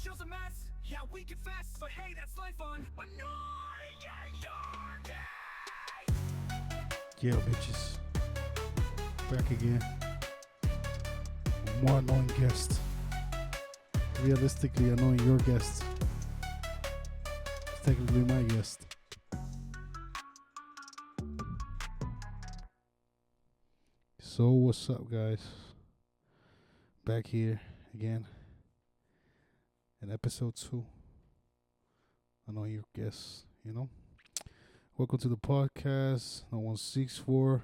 show's a mess. Yeah, we confess, but hey, that's life on Anoying. Yeah, bitches. Back again. More annoying guests. Realistically annoying your guest. It's technically my guest. So what's up, guys? Back here again in episode 2. Annoying your guests, you know. Welcome to the podcast. No one seeks for.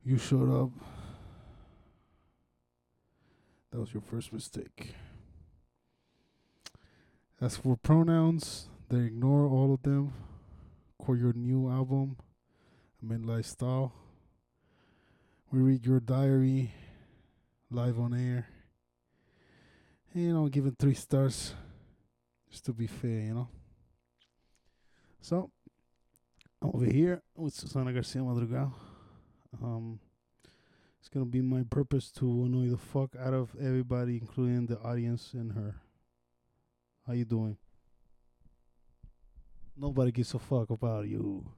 You showed up. That was your first mistake. As for pronouns, they ignore all of them. For your new album, Midlife Style. We read your diary live on air. And, you know, give it 3 stars. Just to be fair, you know. So, I'm over here with Susana García Madrigal. It's going to be my purpose to annoy the fuck out of everybody, including the audience and her. How you doing? Nobody gives a fuck about you.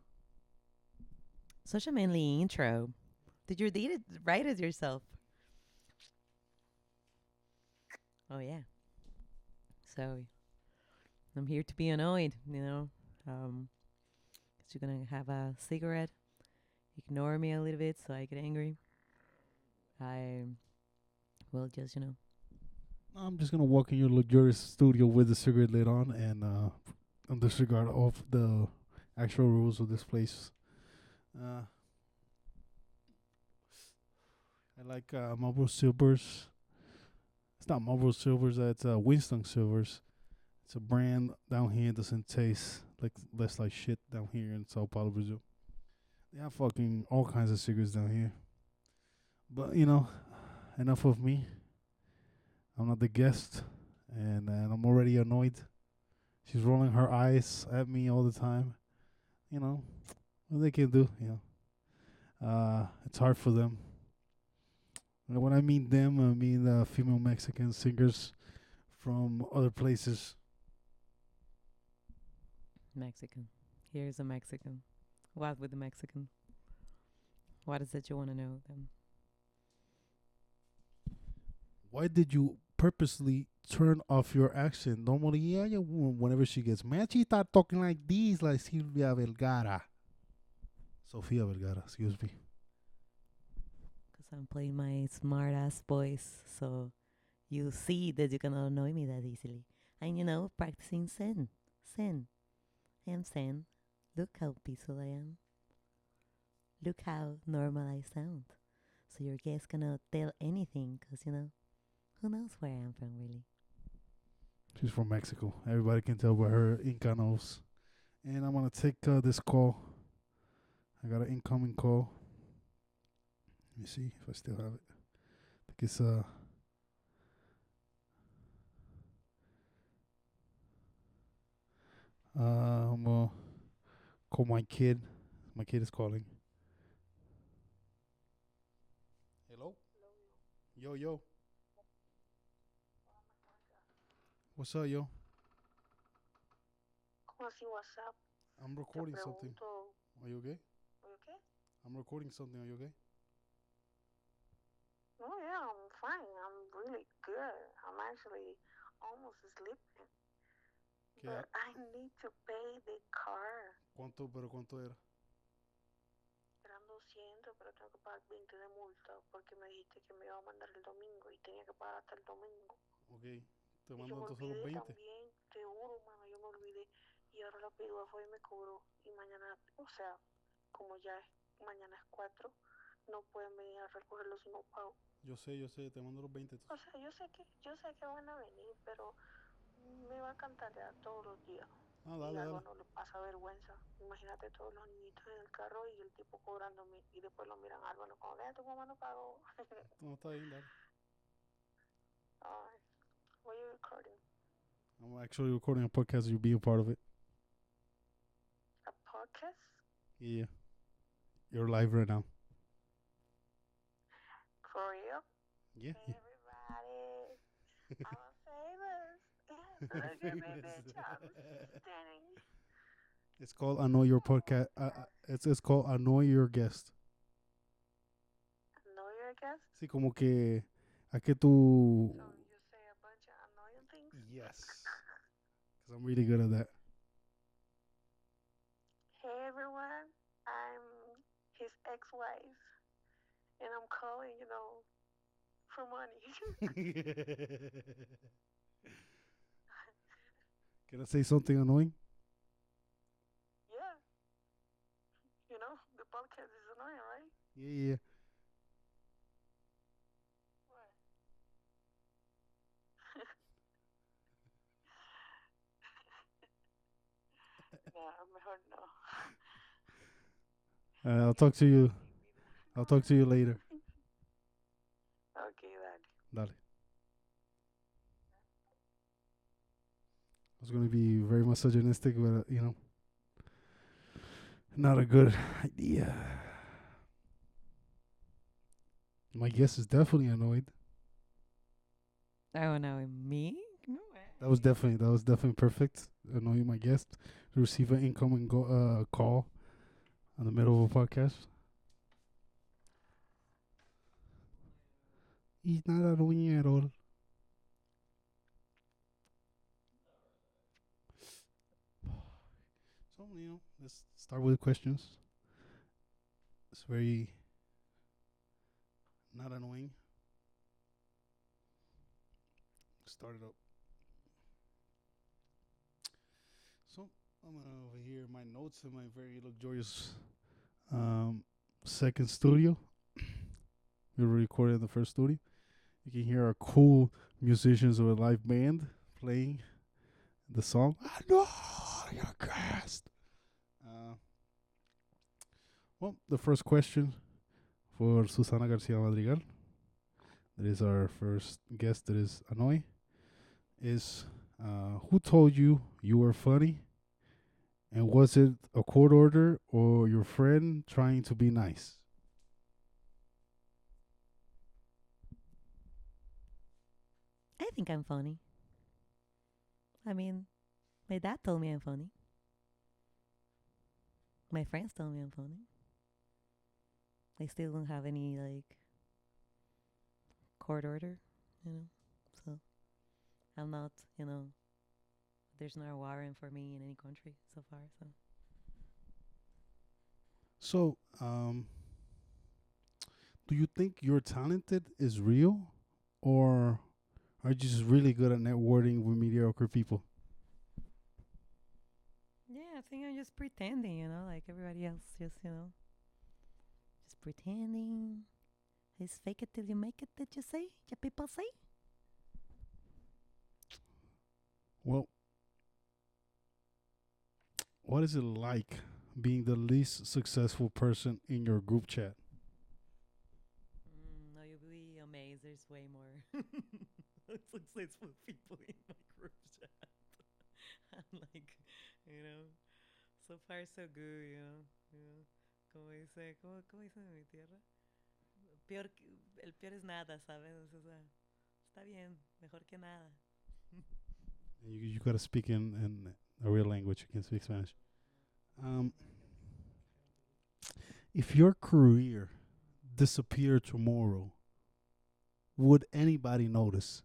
Such a manly intro. Did you write it yourself? Oh, yeah. So, I'm here to be annoyed, you know. 'Cause you're going to have a cigarette. Ignore me a little bit so I get angry. I will just, you know. I'm just going to walk in your luxurious studio with the cigarette lit on and disregard of the actual rules of this place. I like Marlboro Silvers. It's not Marlboro Silvers, that's Winston Silvers. It's a brand down here. It doesn't taste less like shit down here in Sao Paulo, Brazil. They have fucking all kinds of cigarettes down here. But, you know, enough of me. I'm not the guest, and I'm already annoyed. She's rolling her eyes at me all the time. You know, what they can do, you know. It's hard for them. And when I mean them, I mean female Mexican singers from other places. Mexican. Here's a Mexican. What with the Mexican? What is it you want to know then? Why did you purposely turn off your accent? Normally, yeah, whenever she gets mad, she start talking like this, like Sofia Vergara, excuse me. Because I'm playing my smart ass voice, so you see that you cannot annoy me that easily. And you know, practicing Zen. I am Zen. Look how peaceful I am. Look how normal I sound. So your guests cannot tell anything, because, you know, who knows where I am from, really? She's from Mexico. Everybody can tell by her Inca nose. And I'm gonna take this call. I got an incoming call. Let me see if I still have it. I think it's I'm gonna call my kid. My kid is calling. Hello? Yo. What's up, yo? ¿Cómo así WhatsApp? I'm Te recording something. pregunto, Are you okay? ¿oye qué? I'm recording something. Are you okay? Oh yeah, I'm fine. I'm really good. I'm actually almost sleeping. ¿Qué? But I need to pay the car. ¿Cuánto era? Eran 200, pero tengo que pagar 20 de multa porque me dijiste que me iba a mandar el domingo y tenía que pagar hasta el domingo. Ok. Te Y mando yo me entonces los olvidé 20. también, te juro, mano, yo me olvidé. Y ahora la pido fue y me cobró. Y mañana, o sea, como ya mañana es 4, no pueden venir a recogerlo si no pago. Yo sé, te mando los 20. O sea, yo sé que van a venir, pero me va a cantar ya todos los días. Ah, Y algo dale. no le pasa vergüenza. Imagínate todos los niñitos en el carro y el tipo cobrándome y después lo miran a Álvaro como que tu mamá no pagó. No, está bien, dale. Alright. What are you recording? I'm actually recording a podcast. You'll be a part of it. A podcast? Yeah. You're live right now. For real? Yeah. Hey everybody. I'm famous. Look at me, bitch. I'm standing. It's called Annoy Your Podcast. It's called Annoy Your Guest. Know your guest? Sí, como que a que tú. So you say a bunch of annoying things? Yes. Because I'm really good at that. Hey everyone, I'm his ex-wife, and I'm calling, for money. Can I say something annoying? Yeah, the podcast is annoying, right? Yeah. What? Nah, mejor no. I'll talk to you. I'll talk to you later. Okay, dale. Dale. I was going to be very misogynistic, but not a good idea. My guess is definitely annoyed. Oh no, me? No way. That was definitely perfect. Annoying my guest to receive an incoming call in the middle of a podcast. He's not annoying at all. So let's start with questions. It's very not annoying. Start it up. So I'm over here my notes in my very luxurious second studio. We were recording in the first studio. You can hear our cool musicians of a live band playing the song. I know your guest. Well, the first question for Susana García Madrigal, that is our first guest, that is Anoy, is who told you were funny? And was it a court order or your friend trying to be nice? I think I'm funny. I mean, my dad told me I'm funny. My friends tell me I'm funny. I still don't have any court order, So I'm not, there's no warrant for me in any country so far. So, do you think your talented is real, or are you just really good at networking with mediocre people? Yeah, I think I'm just pretending, like everybody else, just pretending. It's fake it till you make it, did you say? Yeah, people say? Well, what is it like being the least successful person in your group chat? No, you'll be amazed. There's way more successful people in my group chat. I'm like, so far so good, Como dice, ¿cómo dicen en mi tierra? El peor es nada, ¿sabes? O sea, está bien, mejor que nada. You got to speak in a real language. You can speak Spanish. If your career disappeared tomorrow, would anybody notice?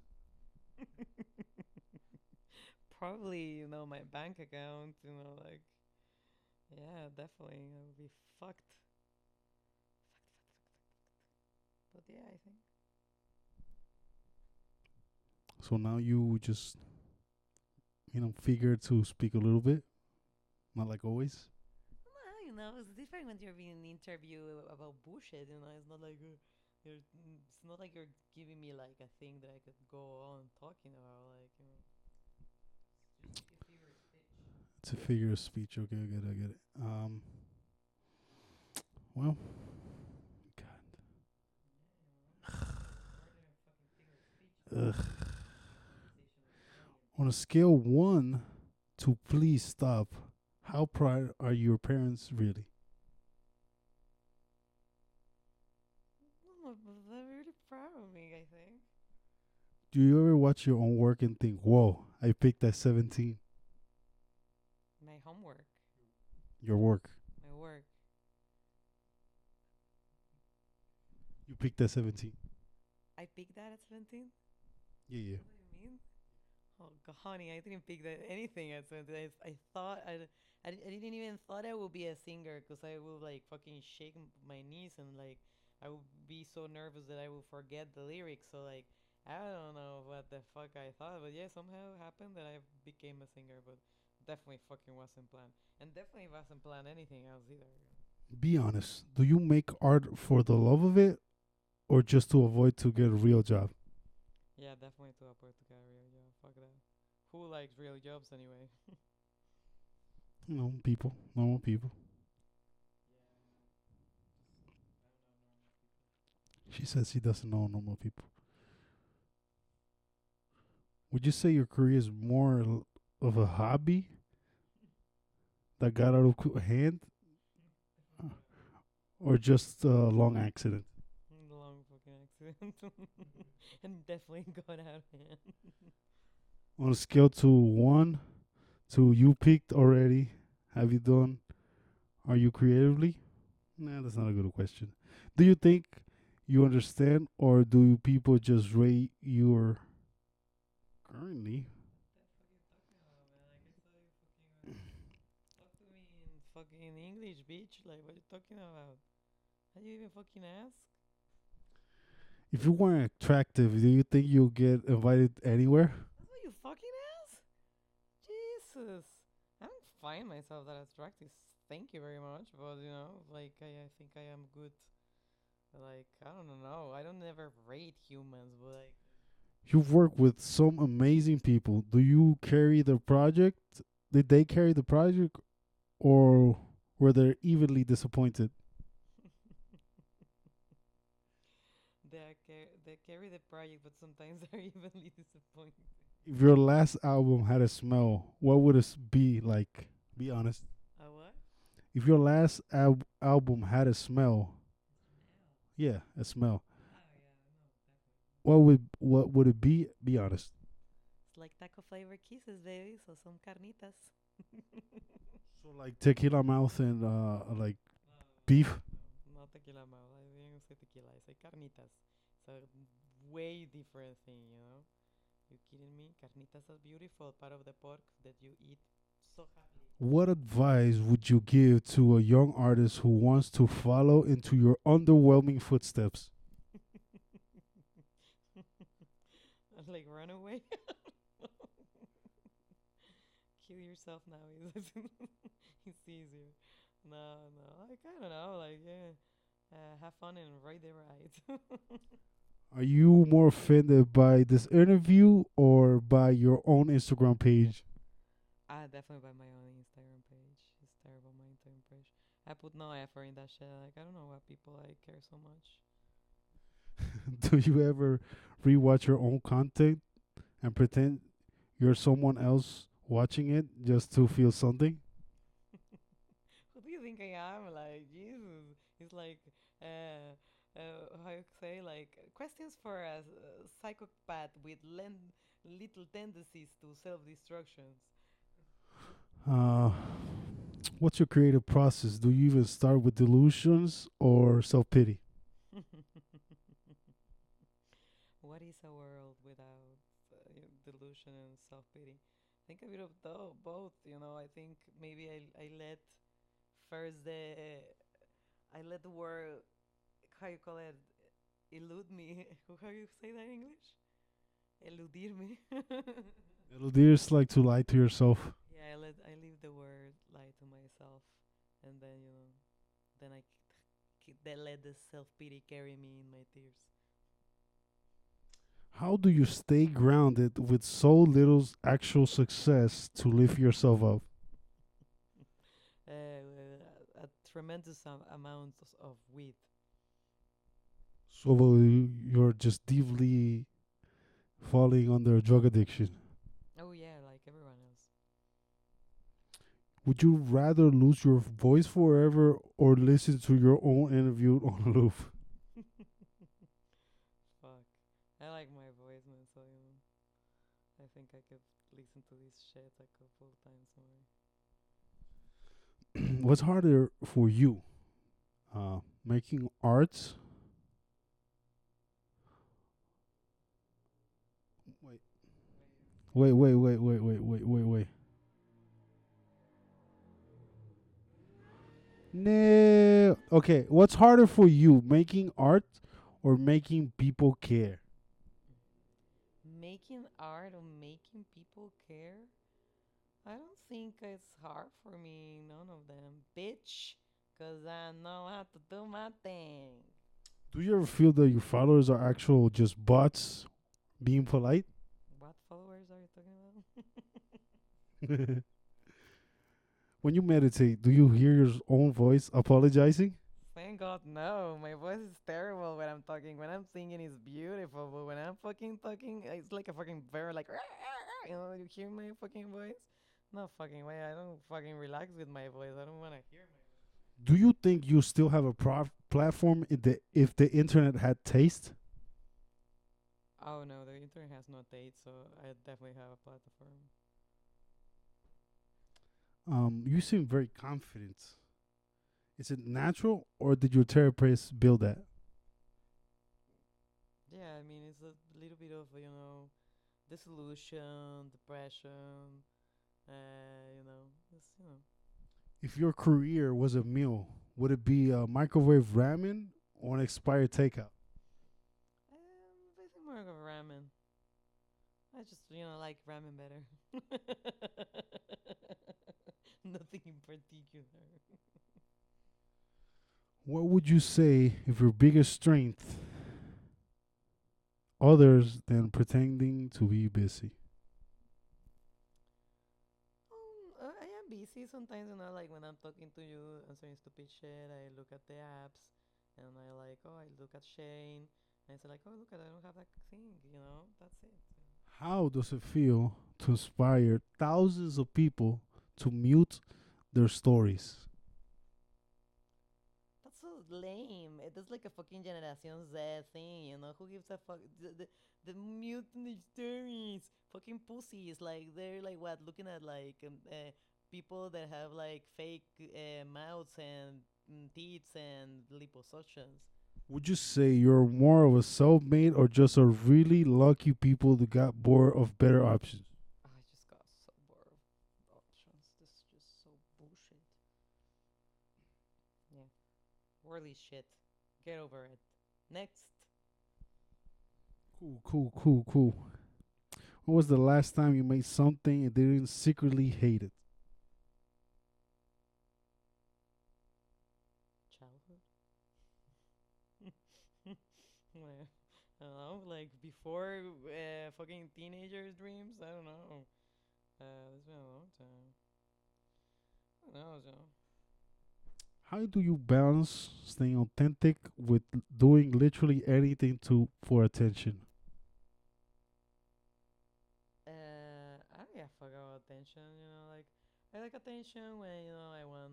Probably, my bank account, yeah, definitely. I would be fucked. But yeah, I think. So now you just, figure to speak a little bit, not like always. Well, it's different when you're being an interview about bullshit. It's not like it's not like you're giving me like a thing that I could go on talking about. It's just a figure of speech. It's a figure of speech. Okay, I get it. Well, God. Ugh. On a scale 1 to please stop, how proud are your parents really? They're really proud of me, I think. Do you ever watch your own work and think, whoa, I picked at 17. My homework, Your work. my work. You picked at 17. I picked that at 17. Yeah, yeah. What do you mean? Oh, honey, I didn't pick that anything at 17. I thought I didn't even thought I would be a singer because I would like fucking shake my knees and like I would be so nervous that I would forget the lyrics. So like I don't know what the fuck I thought, but yeah, somehow it happened that I became a singer, but definitely fucking wasn't planned, and definitely wasn't planned anything else either. Be honest. Do you make art for the love of it or just to avoid to get a real job? Yeah, definitely to upward to get a real job. Fuck that. Who likes real jobs anyway? You know, people, normal people. She says she doesn't know normal people. Would you say your career is more of a hobby that got out of hand or just a long accident? Long fucking accident. And definitely got out of hand. On a scale to 1 to you peaked already, have you done, are you creatively? Nah, that's not a good question. Do you think you understand or do people just rate your currently? Talk to me in fucking English, bitch. Like, what you talking about? How do you even fucking ask? If you weren't attractive, do you think you'll get invited anywhere? That's what you fucking ask? Jesus. I don't find myself that attractive. Thank you very much. But, you know, like, I think I am good. Like, I don't know. I don't ever rate humans, but, like, You've worked with some amazing people. Do you carry the project? Did they carry the project or were they evenly disappointed? they carry the project, but sometimes they're evenly disappointed. If your last album had a smell, what would it be like? Be honest. A what? If your last album had a smell, yeah, a smell. What would it be? Be honest. It's like taco flavor kisses, baby. So some carnitas. So like tequila mouth and like beef. Not tequila mouth. I didn't say tequila. I say carnitas. It's a way different thing, you know. You kidding me? Carnitas are beautiful, part of the pork that you eat so happily. What advice would you give to a young artist who wants to follow into your underwhelming footsteps? Like run away. Kill yourself now. It's easier. No, like I don't know. Like yeah, have fun and ride the ride. Are you more offended by this interview or by your own Instagram page? Definitely by my own Instagram page. It's terrible, my Instagram page. I put no effort in that shit. Like I don't know why people like care so much. Do you ever rewatch your own content and pretend you're someone else watching it just to feel something? Who do you think I am? Like Jesus. It's like how you say like questions for a psychopath with little tendencies to self-destructions. Uh, what's your creative process? Do you even start with delusions or self pity? What is a world without delusion and self-pity? Think a bit of both. You know, I think maybe I let first I let the word, how you call it, elude me. How you say that in English? Eludirme. Little dears like to lie to yourself. Yeah, I leave the word lie to myself, and then you know, then they let the self pity carry me in my tears. How do you stay grounded with so little actual success to lift yourself up? A tremendous amount of weed. So you're just deeply falling under drug addiction. Oh yeah, like everyone else. Would you rather lose your voice forever or listen to your own interview on a loop? Fuck. I like my voice, man. So you know, I think think I could listen to this shit a couple of times more. What's harder for you, making art? Wait, wait. No. Okay, what's harder for you, making art or making people care? Making art or making people care? I don't think it's hard for me. None of them. Bitch. Because I know how to do my thing. Do you ever feel that your followers are actual just bots being polite? What followers are you talking about? When you meditate, do you hear your own voice apologizing? Thank God, no. My voice is terrible when I'm talking. When I'm singing, it's beautiful. But when I'm fucking talking, it's like a fucking bear, like, you know, you hear my fucking voice? No fucking way. I don't fucking relax with my voice. I don't want to hear my voice. Do you think you still have a platform if the internet had taste? Oh no, the internet has no date, so I definitely have a platform. You seem very confident. Is it natural or did your therapist build that? Yeah, I mean, it's a little bit of, you know, disillusion, depression, it's, If your career was a meal, would it be a microwave ramen or an expired takeout? I think more of ramen. I just, like ramen better. Nothing in particular. What would you say if your biggest strength others than pretending to be busy? I am busy sometimes, like when I'm talking to you, answering stupid shit. I look at the apps, and I like, oh, I look at Shane, and I say like, oh, look at, I don't have that thing, that's it. How does it feel to inspire thousands of people to mute their stories? That's so lame. That's like a fucking Generation Z thing, Who gives a fuck? The mutant stories. Fucking pussies. Like, they're like, what? Looking at, like, people that have, like, fake mouths and teeth and liposuctions. Would you say you're more of a self-made or just a really lucky people that got bored of better options? I just got so bored of options. This is just so bullshit. Yeah. Worldly shit. Get over it. Next. Cool. When was the last time you made something and didn't secretly hate it? Childhood. Well, I don't know, like before fucking teenagers' dreams. I don't know. It's been a long time. I don't know, so. How do you balance staying authentic with doing literally anything to for attention? I don't give a fuck about attention. Like I like attention when I want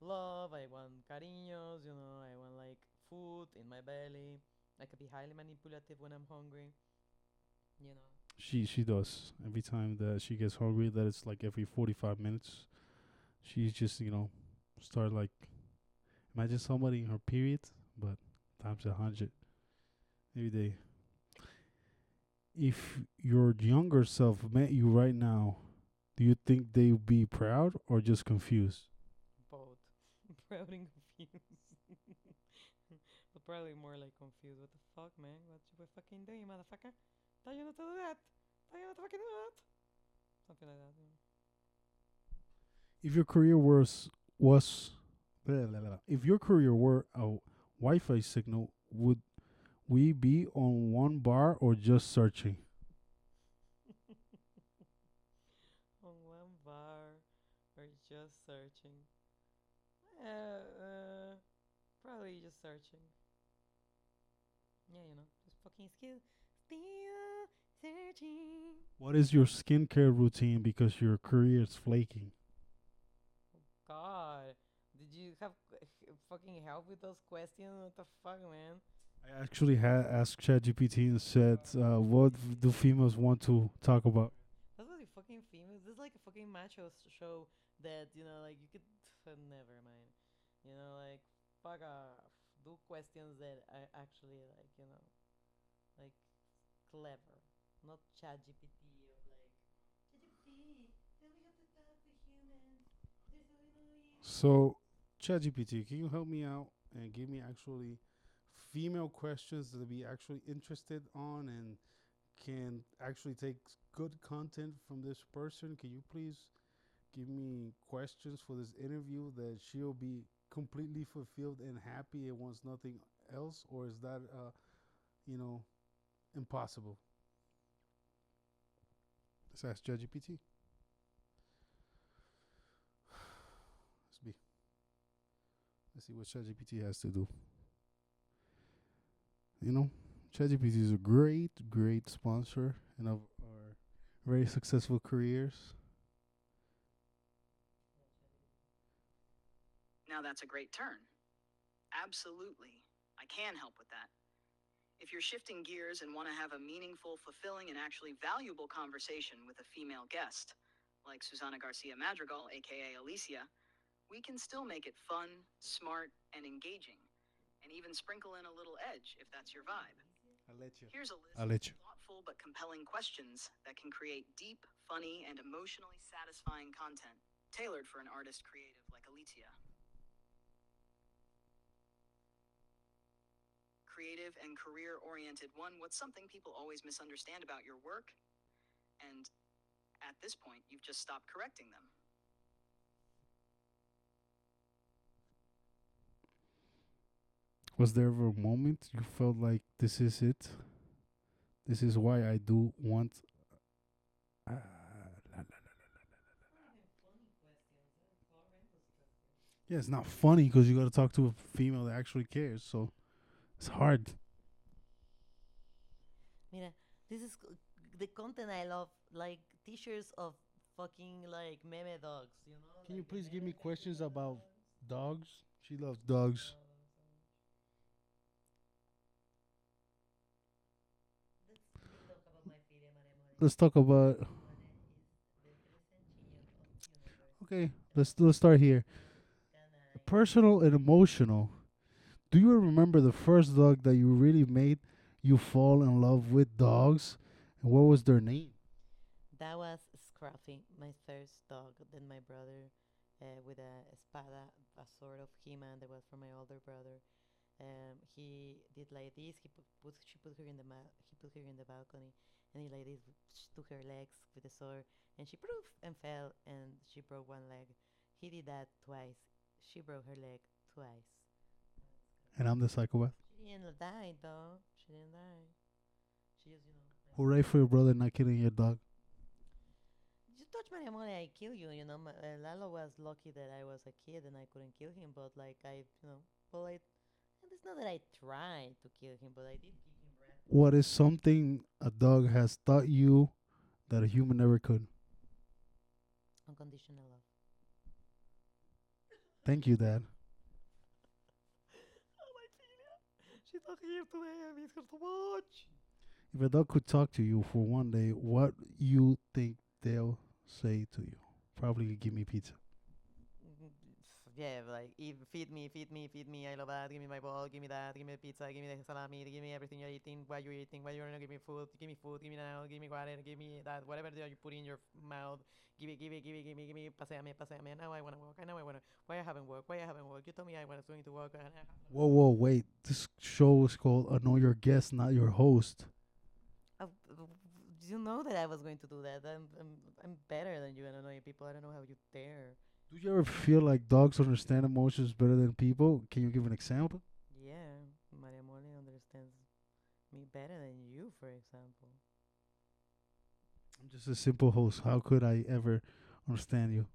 love. I want cariños. I want like food in my belly. I could be highly manipulative when I'm hungry. You know. She does every time that she gets hungry. That it's like every 45 minutes. She's just start like imagine somebody in her period, but times 100 every day. If your younger self met you right now, do you think they would be proud or just confused? Both. Proud and confused. But probably more like confused. What the fuck, man? What you were fucking doing, motherfucker? Tell you not to do that. Tell you not to fucking do that. Something like that. If your career was blah, blah, blah. If your career were a Wi-Fi signal, would we be on one bar or just searching? On one bar or just searching. Probably just searching. Yeah, just fucking still searching. What is your skincare routine because your career is flaking? God, did you have fucking help with those questions? What the fuck, man? I actually had asked ChatGPT and said, "What do females want to talk about?" That's what you fucking famous. This is like a fucking macho show that like you could. Never mind. Like fuck off. Do questions that are actually like clever, not chat GPT of like chat GPT. Then we have to talk to humans. They're so annoying. So, ChatGPT, can you help me out and give me actually female questions that be actually interested on and can actually take good content from this person? Can you please give me questions for this interview that she'll be completely fulfilled and happy and wants nothing else, or is that you know impossible? Let's ask ChatGPT. Let's be. Let's see what ChatGPT has to do. You know, ChatGPT is a great, great sponsor in of our very successful careers. Now that's a great turn. Absolutely. I can help with that. If you're shifting gears and want to have a meaningful, fulfilling, and actually valuable conversation with a female guest, like Susana García Madrigal, aka Alicia, we can still make it fun, smart, and engaging, and even sprinkle in a little edge if that's your vibe. I'll let you. Here's a list I'll let you. of thoughtful but compelling questions that can create deep, funny, and emotionally satisfying content tailored for an artist creative like Alicia. Creative and career-oriented one, what's something people always misunderstand about your work? And at this point, you've just stopped correcting them. Was there ever a moment you felt like this is it? This is why I do want. La, la, la, la, Yeah, it's not funny because you got to talk to a female that actually cares. So it's hard. Mira, this is the content I love, like t-shirts of fucking like meme dogs, Can you like the please give me memes that you questions about love. dogs? She loves dogs. Let's talk about my feeling, Maria More. Let's talk about. One is the present of universe. Okay, let's start here. Canine. Personal and emotional. Do you remember the first dog that you really made you fall in love with dogs? And what was their name? That was Scruffy, my first dog. Then my brother, with a espada, a sort of He-Man that was from my older brother. He did like this. She put her in the he put her in the balcony, and he like this to her legs with a sword, and she poof and fell, and she broke one leg. He did that twice. She broke her leg twice. And I'm the psychopath. She didn't die though. She didn't die. She just Hooray for your brother not killing your dog. You touch Maria Mole, I kill you. Lalo was lucky that I was a kid and I couldn't kill him, but like well, and it's not that I tried to kill him, but I did give him breath. What is something a dog has taught you that a human never could? Unconditional love. Thank you, Dad. Oh my Filia. She's not here today. I miss her so much. If a dog could talk to you for one day, what you think they'll say to you? Probably give me pizza. Yeah, like feed me, feed me, feed me. I love that. Give me my ball. Give me that. Give me the pizza. Give me the salami. Give me everything you're eating. What you're eating. What you're gonna give me food. Give me food. Give me now. Give me water. Give me that. Whatever that you put in your mouth. Give it. Give it. Give it. Give me. Give me. Paseame. Paseame. Now I wanna walk. I know I wanna. Why I haven't walked? Why I haven't walked? You told me I was going to walk. And I haven't Whoa, whoa, wait. This show is called Know Your Guest, not your host. you know that I was going to do that. I'm better than you and annoying people. I don't know how you dare. Do you ever feel like dogs understand emotions better than people? Can you give an example? Yeah, Maria Mole understands me better than you, for example. I'm just a simple host. How could I ever understand you?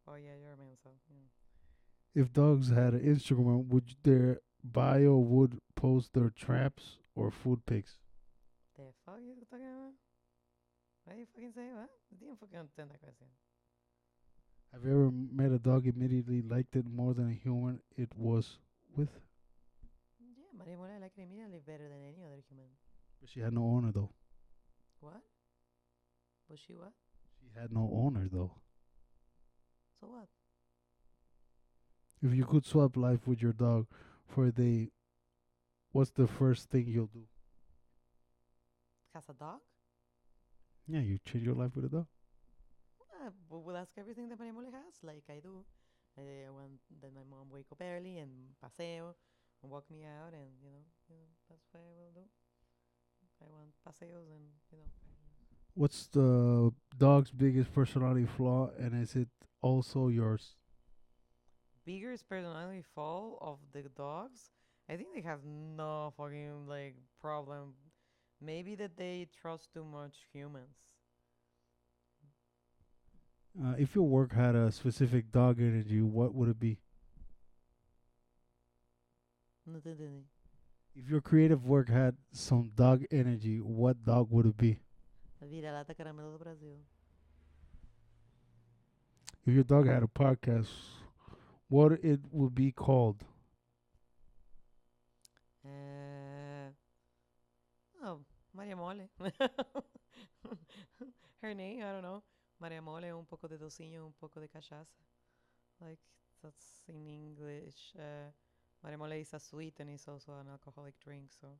Oh yeah, you're a man, so yeah. If dogs had an Instagram, would their bio would post their traps or food pics? The fuck you talking about? What you fucking say? What? Didn't fucking understand that question. Have you ever met a dog immediately liked it more than a human it was with? Yeah, Maria Mole, I like it immediately better than any other human. But she had no owner though. What? Was she what? She had no owner though. So what? If you could swap life with your dog for a day, what's the first thing you'll do? Has a dog? Yeah, you change your life with a dog. We'll ask everything that Maria Mole has, like I do. I want that my mom wake up early and paseo and walk me out, and that's what I will do. I want paseos and What's the dog's biggest personality flaw, and is it also yours? biggest personality flaw of the dogs. I think they have no fucking like problem. Maybe that they trust too much humans. If your work had a specific dog energy, what would it be? No te entendí. If your creative work had some dog energy, what dog would it be? Vira-lata caramelo do Brasil. If your dog had a podcast, what it would be called? Oh, Maria Mole. Her name, I don't know. Maria Mole, un poco de docinho, un poco de cachaça. Like, that's in English. Maria Mole is a sweet and it's also an alcoholic drink, so.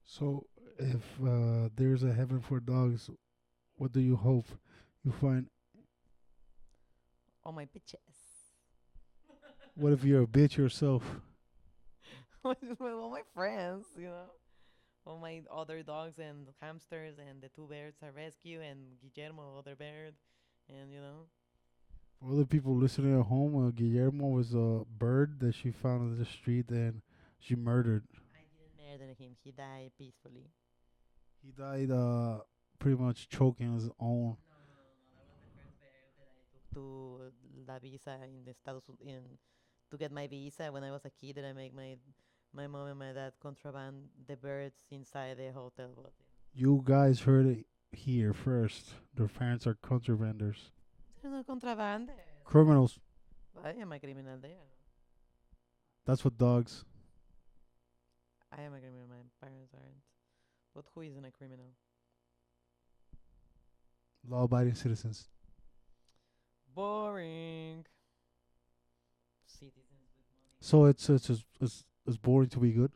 So, if there's a heaven for dogs, what do you hope you find? All my bitches. What if you're a bitch yourself? All my friends, all my other dogs and hamsters and the two birds I rescue and Guillermo, other bird, and For other people listening at home, Guillermo was a bird that she found on the street and she murdered. I didn't murder him. He died peacefully. He died pretty much choking on his own. No, that was the first bird that I took to La Visa in the in to get my visa when I was a kid. And I make my mom and my dad contraband the birds inside the hotel. But You guys heard it here first. Their parents are contrabanders. they're not contraband. Criminals. I am a criminal there. That's what dogs. I am a criminal. My parents aren't. But who isn't a criminal? Law abiding citizens. Boring. Citizens with money. So it's boring to be good.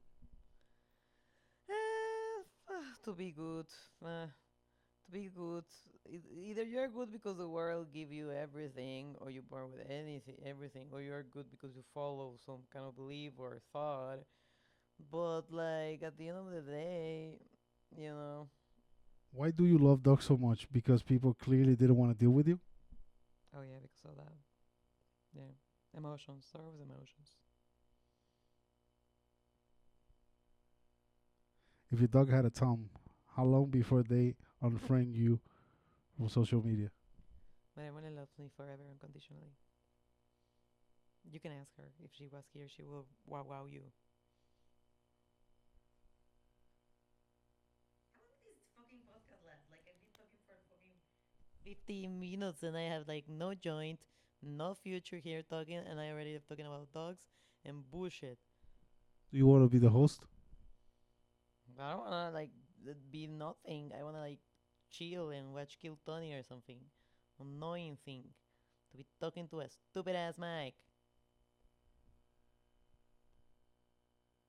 To be good. To be good. Either you're good because the world give you everything, or you're born with everything, or you're good because you follow some kind of belief or thought. But like at the end of the day, you know. Why do you love dogs so much? Because people clearly didn't want to deal with you? Oh yeah, because of that. Yeah, emotions. There was emotions. If your dog had a tongue, how long before they unfriend you from social media? But Emily loves me forever unconditionally. You can ask her if she was here. She will wow you. How long does this fucking podcast last? Like I've been talking for fucking 15 minutes and I have like no joint, no future here talking, and I already am talking about dogs and bullshit. Do you want to be the host? I don't wanna like be nothing. I wanna like chill and watch Kill Tony or something. Annoying thing to be talking to a stupid ass mic.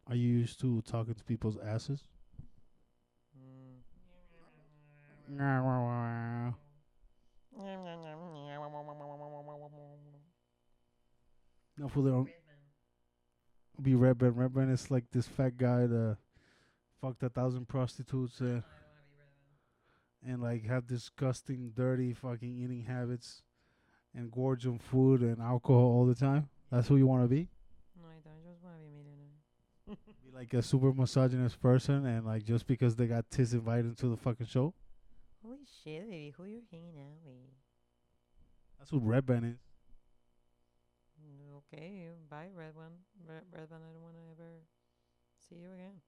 Are you used to talking to people's asses? No, for their own. Be Red Band. Red Band is like this fat guy that fucked 1,000 prostitutes and like have disgusting, dirty fucking eating habits and gorge on food and alcohol all the time. That's who you want to be? No, I don't. I just wanna be a millionaire. Be like a super misogynist person and like just because they got tits invited to the fucking show? Holy shit, baby! Who you hanging out with? That's what Red Band is. Okay, bye, Red One. Red One, I don't wanna ever see you again.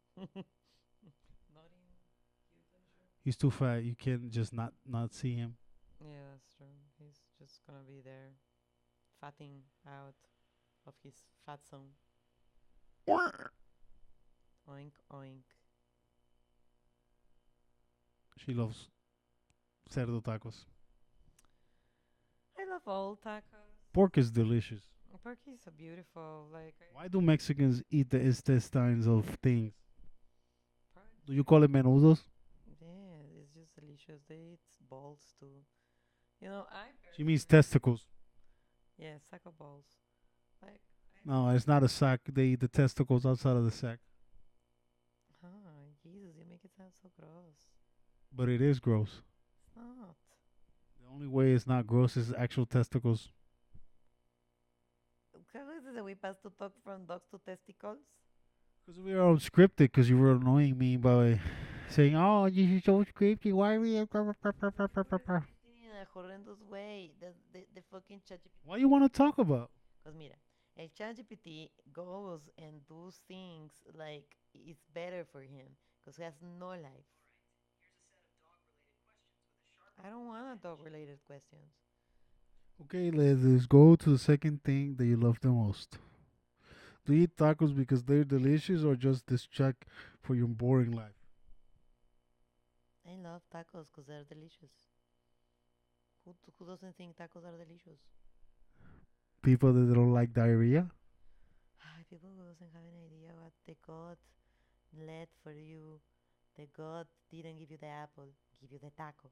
Not in Houston, sure. He's too fat. You can't just not see him. Yeah, that's true. He's just gonna be there fatting out of his fat zone. Oink oink. She loves cerdo tacos. I love all tacos. Pork is delicious. Pork is so beautiful. Like Why do Mexicans eat the intestines of things? pork, Do you call it menudos? yeah, it's just delicious. They eat balls too. You know, She means testicles. yeah, sack of balls. Like, No, it's not a sack. They eat the testicles outside of the sack. Jesus, you make it sound so gross. But it is gross. It's not. The only way it's not gross is actual testicles. How is it that we pass to talk from dogs to testicles? Because we are unscripted, because you were annoying me by saying, oh, you are so scripty. Why are we... In a horrendous way. The fucking ChatGPT. What do you want to talk about? Because mira, el ChatGPT goes and does things like it's better for him because he has no life. I don't want dog related questions. Okay, let's go to the second thing that you love the most. Do you eat tacos because they're delicious or just this check for your boring life? I love tacos because they're delicious. Who doesn't think tacos are delicious? People that don't like diarrhea? People who doesn't have an idea what the God led for you. The God didn't give you the apple, give you the taco.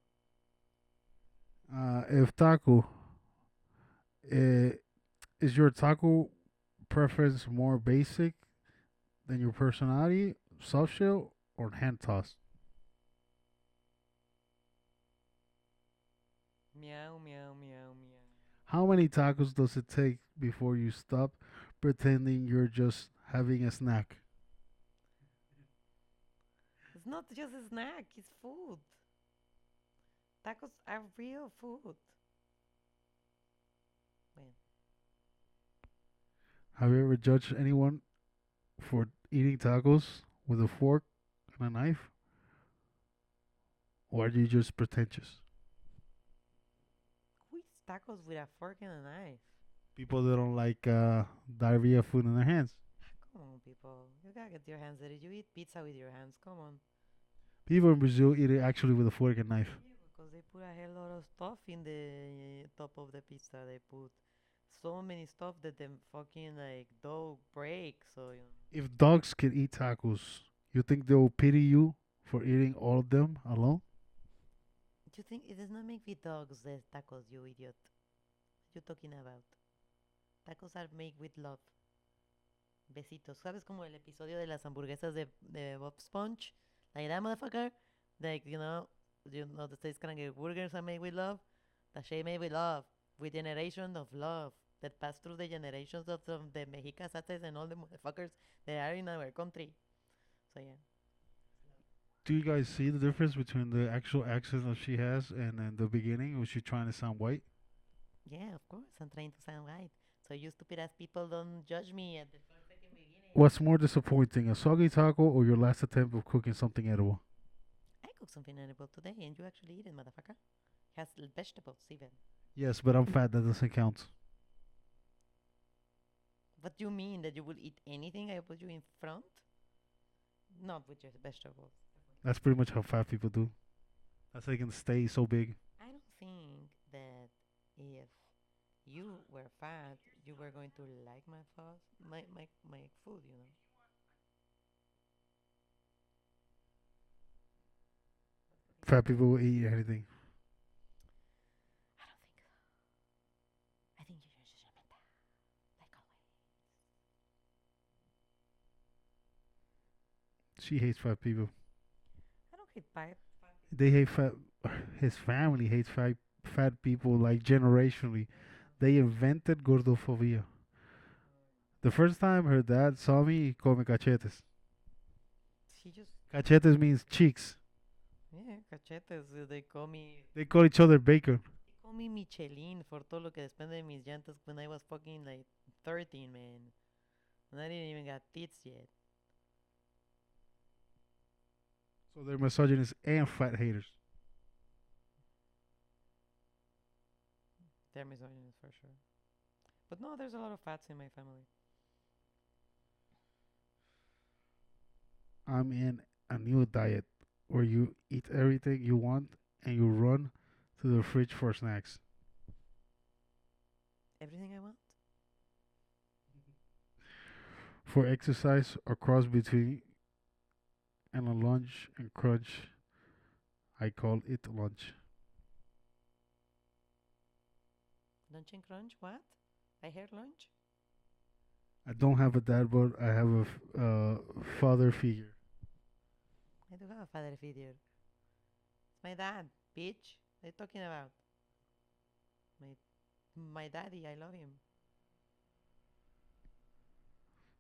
If taco, is your taco preference more basic than your personality, soft shell, or hand tossed? Meow, meow, meow, meow. How many tacos does it take before you stop pretending you're just having a snack? It's not just a snack, it's food. Tacos are real food. Well, Have you ever judged anyone for eating tacos with a fork and a knife? Or are you just pretentious? who eats tacos with a fork and a knife? People that don't like diarrhea food in their hands. Come on, people. You gotta get your hands dirty. You eat pizza with your hands. Come on. People in Brazil eat it actually with a fork and knife. Yeah, because they put a hell lot of stuff in the top of the pizza. They put so many stuff that the fucking like dough breaks. So you know. If dogs can eat tacos, you think they will pity you for eating all of them alone? You think it does not make with dogs the tacos, you idiot? What you talking about? Tacos are made with love. Besitos. ¿Sabes como el episodio de las hamburguesas de Bob Sponge? Like that motherfucker? Like, the States Cranky burgers are made with love? That shit made with love. With generation of love. That pass through the generations of the Mexicas and all the motherfuckers that are in our country. So yeah. Do you guys see the difference between the actual accent that she has and in the beginning was she trying to sound white? Yeah, of course. I'm trying to sound right. So you stupid ass people don't judge me at the fucking beginning. What's more disappointing, a soggy taco or your last attempt of cooking something edible? I cooked something edible today and you actually eat it, motherfucker. Has vegetables even. Yes, but I'm fat. That doesn't count. What do you mean that you will eat anything I put you in front? Not with your vegetables. That's pretty much how fat people do. That's how they can stay so big. I don't think that if you were fat, you were going to like my food, you know. Fat people will eat anything. I don't think so. I think you're just mental, like always. She hates fat people. I don't hate fat. They hate fat. His family hates fat people like generationally. They invented gordofobia. The first time her dad saw me, he called me cachetes. She just, Cachetes means cheeks. yeah, cachetes. They call me, They call each other bacon. they call me Michelin for todo lo que despende de mis llantas when I was fucking like 13, man. And I didn't even got tits yet. So they're misogynists and fat haters. They're misogynists for sure. But no, there's a lot of fats in my family. I'm in a new diet where you eat everything you want and you run to the fridge for snacks. Everything I want. For exercise, a cross between and a lunch and crunch, I call it lunch. Lunch and crunch. What? I heard lunch. I don't have a dad, but I have a father figure. I do have a father figure. It's my dad, bitch. What are you talking about? My my daddy. I love him.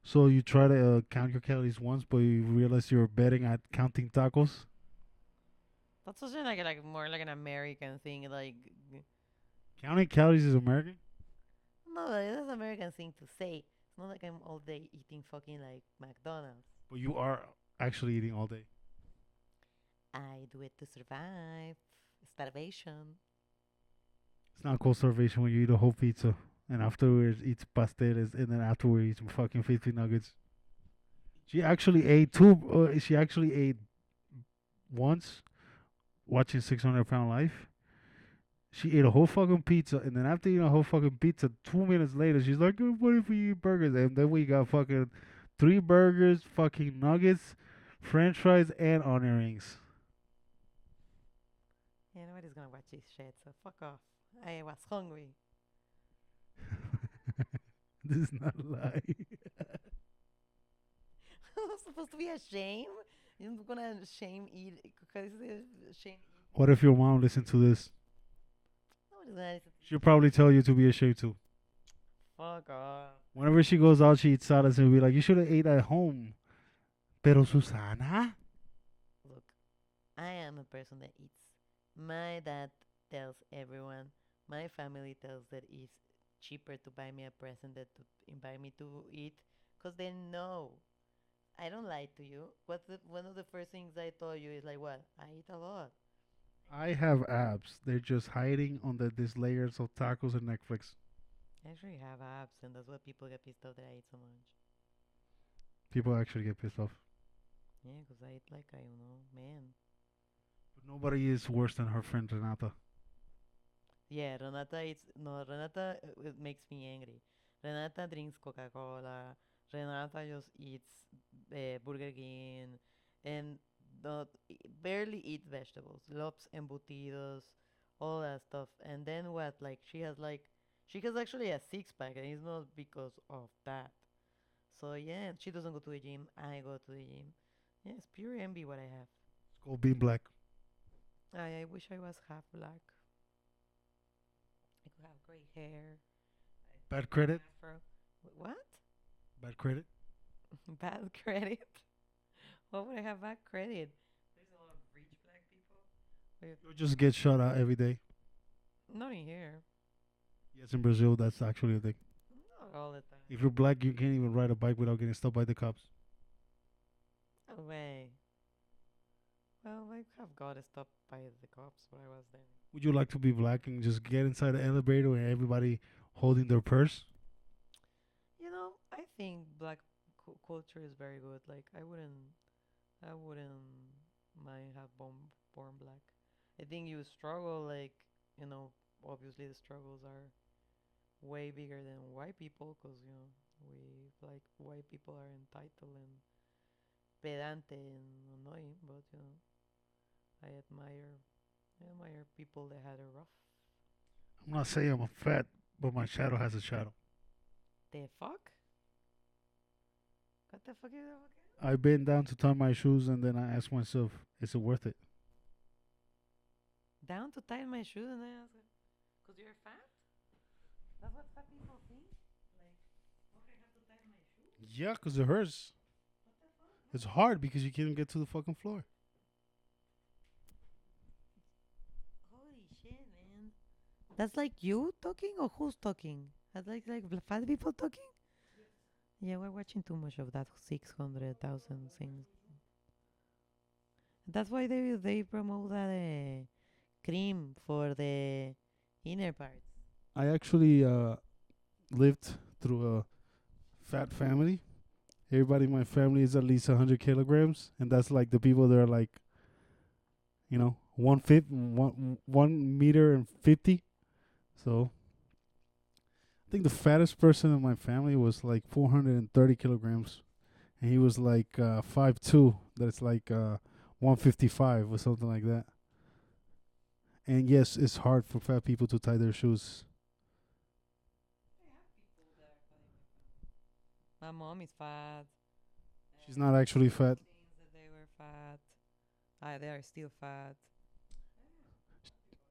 So you try to count your calories once, but you realize you're betting at counting tacos. That's also like more like an American thing. Like Counting calories is American. no, that's an American thing to say. It's not like I'm all day eating fucking like McDonald's. But you are actually eating all day. I do it to survive. Starvation. It's not called starvation when you eat a whole pizza and afterwards eat pasteles and then afterwards eat some fucking 50 nuggets. She actually ate two. She actually ate once watching 600 Pound Life. She ate a whole fucking pizza, and then after eating a whole fucking pizza, 2 minutes later, she's like, oh, "What if we eat burgers?" And then we got fucking 3 burgers, fucking nuggets, French fries, and onion rings. Yeah, nobody's gonna watch this shit, so fuck off. I was hungry. This is not a lie. I'm supposed to be ashamed. You're gonna shame eat because shame. What if your mom listened to this? Nobody's gonna listen. She'll probably tell you to be ashamed too. Fuck off. Whenever she goes out, she eats salads and be like, "You should have ate at home." Pero Susana. Look, I am a person that eats. My dad tells everyone. My family tells that it's cheaper to buy me a present than to invite me to eat, cause they know. I don't lie to you. One of the first things I told you is like, what? I eat a lot. I have abs. They're just hiding under these layers of tacos and Netflix. I actually have abs, and that's why people get pissed off that I eat so much. People actually get pissed off. Yeah, cause I eat like I don't know, man. But nobody is worse than her friend Renata. Yeah, Renata eats. No, Renata it makes me angry. Renata drinks Coca Cola. Renata just eats Burger King, and not barely eats vegetables. Loves embutidos, all that stuff. And then what? Like she has actually a 6 pack, and it's not because of that. So yeah, she doesn't go to the gym. I go to the gym. Yeah, it's pure envy what I have. It's called being black. I wish I was half black. I could have gray hair. Bad credit. Afro. What? Bad credit. Bad credit? Why would I have bad credit? There's a lot of rich black people. You'll just get shot at every day. Not in here. Yes, in Brazil, that's actually a thing. Not all the time. If you're black, you can't even ride a bike without getting stopped by the cops. No way. Well, I have got stopped by the cops when I was there. Would you like to be black and just get inside the elevator and everybody holding their purse? You know, I think black culture is very good. Like, I wouldn't mind have born black. I think you struggle, like, you know, obviously the struggles are way bigger than white people, because we like white people are entitled and pedante and annoying, but I admire people that had it rough. I'm not saying I'm a fat, but my shadow has a shadow. The fuck? What the fuck is that? I bend down to tie my shoes and then I ask myself, is it worth it? Down to tie my shoes and then I was like, cause you're fat? That's what fat people think? Like, okay, I have to tie my shoes? Yeah, because it hurts. It's hard because you can't get to the fucking floor. Holy shit, man. That's like you talking or who's talking? That's like fat people talking? Yeah, we're watching too much of that 600,000 things. That's why they promote that cream for the inner parts. I actually lived through a fat family. Everybody in my family is at least 100 kilograms, and that's like the people that are like, 1 meter and 50. So I think the fattest person in my family was like 430 kilograms, and he was like 5'2". That's like 155 or something like that. And yes, it's hard for fat people to tie their shoes. My mom is fat. She's not actually fat. Things that they were fat. They are still fat.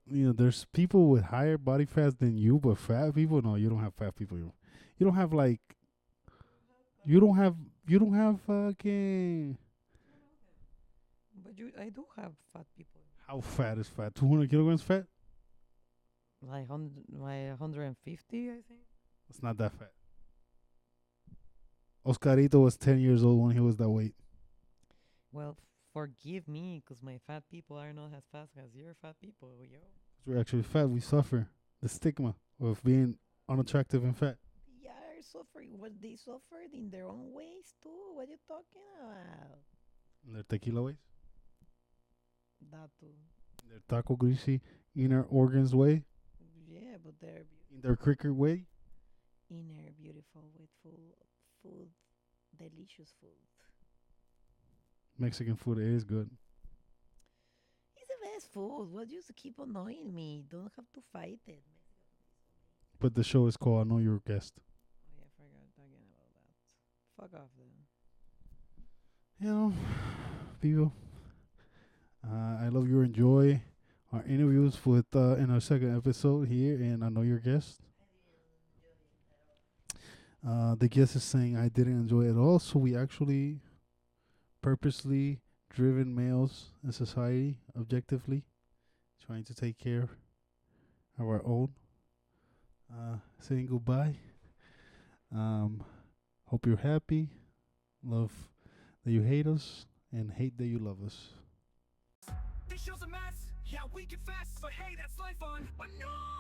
There's people with higher body fat than you, but fat people, no, you don't have fat people. You don't have like, you don't have fucking. But I do have fat people. How fat is fat? 200 kilograms fat? Like 150, I think. It's not that fat. Oscarito was 10 years old when he was that weight. Well, forgive me, because my fat people are not as fat as your fat people, yo. We're actually fat. We suffer the stigma of being unattractive and fat. Yeah, are suffering. What they suffered in their own ways too. What are you talking about? Their tequila ways. That too. Their taco greasy inner organs way. Yeah, but they're In their cricket way. inner beautiful with full food, delicious food. Mexican food is good. It's the best food. What you keep annoying me? Don't have to fight it. But the show is called I Know You're a Guest. Oh yeah, I forgot talking about that. Fuck off then. People, I love you. Enjoy our interviews with in our second episode here, and I Know You're a Guest. The guest is saying I didn't enjoy it at all, so we actually purposely driven males in society, objectively, trying to take care of our own. Saying goodbye. Hope you're happy. Love that you hate us, and hate that you love us. This show's a mess. Yeah, we confess, but hey, that's life on. Annoying.